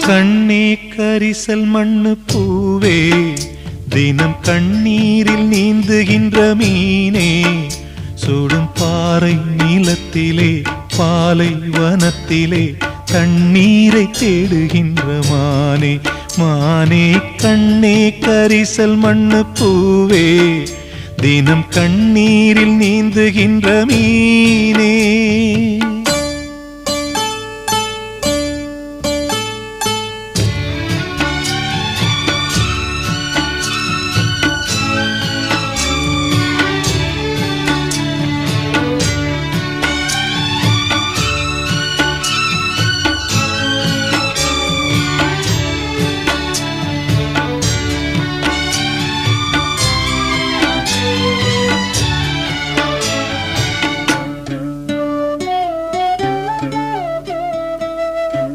கண்ணே கரிசல் மண்ணு பூவே தினம் கண்ணீரில் நீந்துகின்ற மீனே சுடும் பாறை நீளத்திலே பாலை வனத்திலே தண்ணீரை தேடுகின்ற மானே மானே கண்ணே கரிசல் மண்ணு பூவே தினம் கண்ணீரில் நீந்துகின்ற மீனே